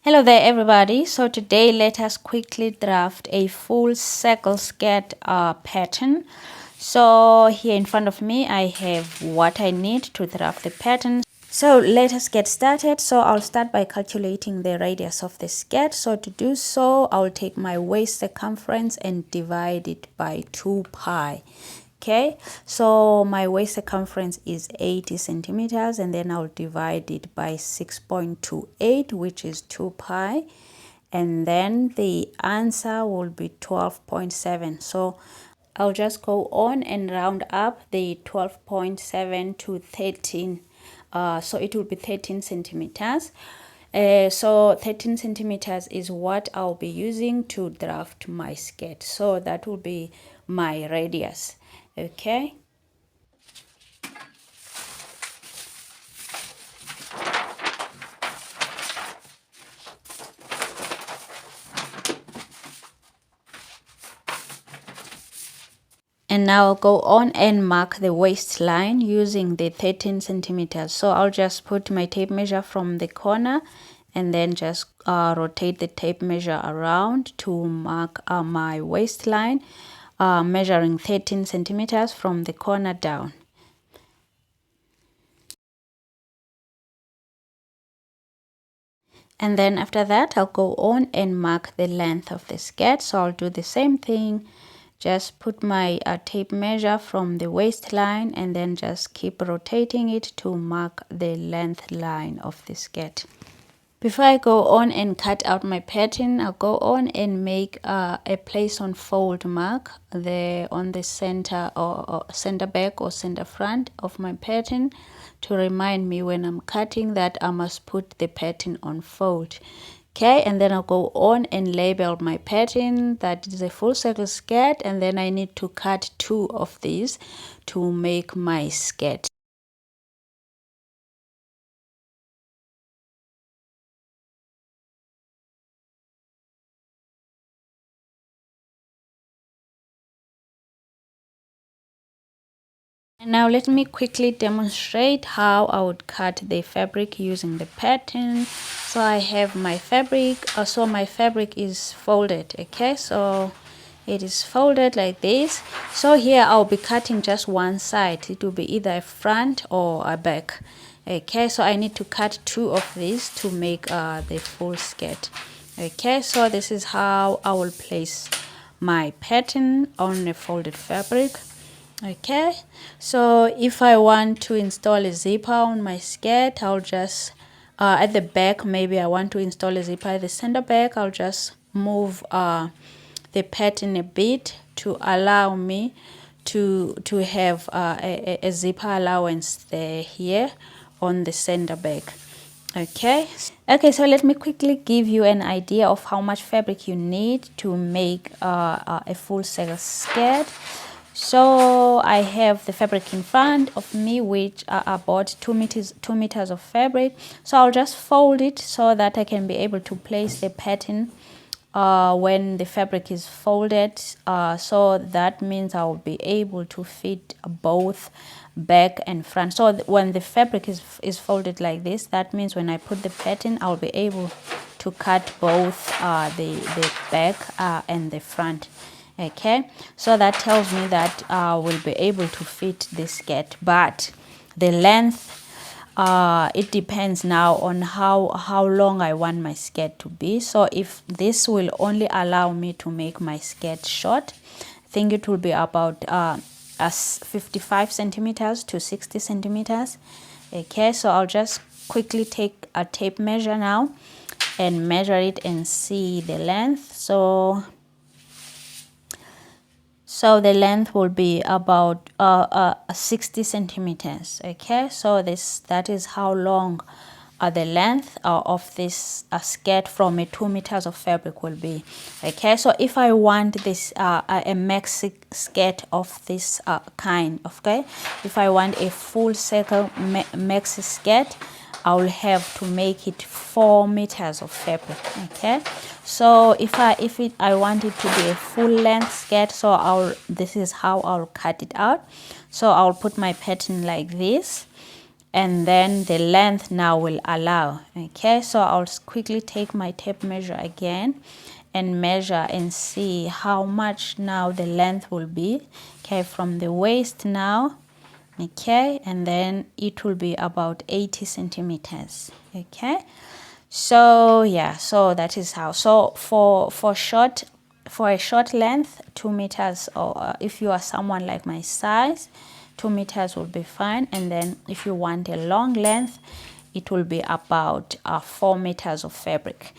Hello there everybody. So today let us quickly draft a full circle skirt pattern. So here in front of me I have what I need to draft the pattern. So let us get started. So I'll start by calculating the radius of the skirt. So to do so, I'll take my waist circumference and divide it by 2 pi. Okay, so my waist circumference is 80 centimeters, and then I'll divide it by 6.28, which is 2 pi, and then the answer will be 12.7. So I'll just go on and round up the 12.7 to 13. So it will be 13 centimeters. So 13 centimeters is what I'll be using to draft my skirt. So that will be my radius. Okay. And now I'll go on and mark the waistline using the 13 centimeters. So I'll just put my tape measure from the corner and then just rotate the tape measure around to mark my waistline, measuring 13 centimeters from the corner down. And then after that, I'll go on and mark the length of the skirt. So I'll do the same thing. Just put my tape measure from the waistline and then just keep rotating it to mark the length line of the skirt. Before I go on and cut out my pattern, I'll go on and make a place on fold mark there on the center or center back or center front of my pattern to remind me when I'm cutting that I must put the pattern on fold. Okay, and then I'll go on and label my pattern that is a full circle skirt, and then I need to cut 2 of these to make my skirt. And now let me quickly demonstrate how I would cut the fabric using the pattern. So I have my fabric, so my fabric is folded, okay, so it is folded like this. So here I'll be cutting just one side. It will be either a front or a back. Okay, so I need to cut 2 of these to make the full skirt. Okay, so this is how I will place my pattern on the folded fabric. Okay, so if I want to install a zipper on my skirt, I'll just at the back, maybe I want to install a zipper at the center back, I'll just move the pattern a bit to allow me to have a zipper allowance there here on the center back. Okay, so let me quickly give you an idea of how much fabric you need to make a full circle skirt. So I have the fabric in front of me, which are about 2 meters of fabric. So I'll just fold it so that I can be able to place the pattern when the fabric is folded. So that means I'll be able to fit both back and front. So when the fabric is folded like this, that means when I put the pattern, I'll be able to cut both the back and the front. Okay, so that tells me that we'll be able to fit the skirt, but the length it depends now on how long I want my skirt to be. So if this will only allow me to make my skirt short, I think it will be about 55 centimeters to 60 centimeters. Okay, so I'll just quickly take a tape measure now and measure it and see the length. So the length will be about 60 centimeters. Okay, so that is how long the length of this skirt from a 2 meters of fabric will be. Okay, so if I want this a maxi skirt of this kind, okay, if I want a full circle maxi skirt, I will have to make it 4 meters of fabric. Okay, so if I want it to be a full length skirt, this is how I'll cut it out. So I'll put my pattern like this, and then the length now will allow. Okay, so I'll quickly take my tape measure again and measure and see how much now the length will be. Okay, from the waist now. Okay, and then it will be about 80 centimeters. Okay, so yeah, so that is how. So for a short length, 2 meters, or if you are someone like my size, 2 meters will be fine. And then if you want a long length, it will be about 4 meters of fabric.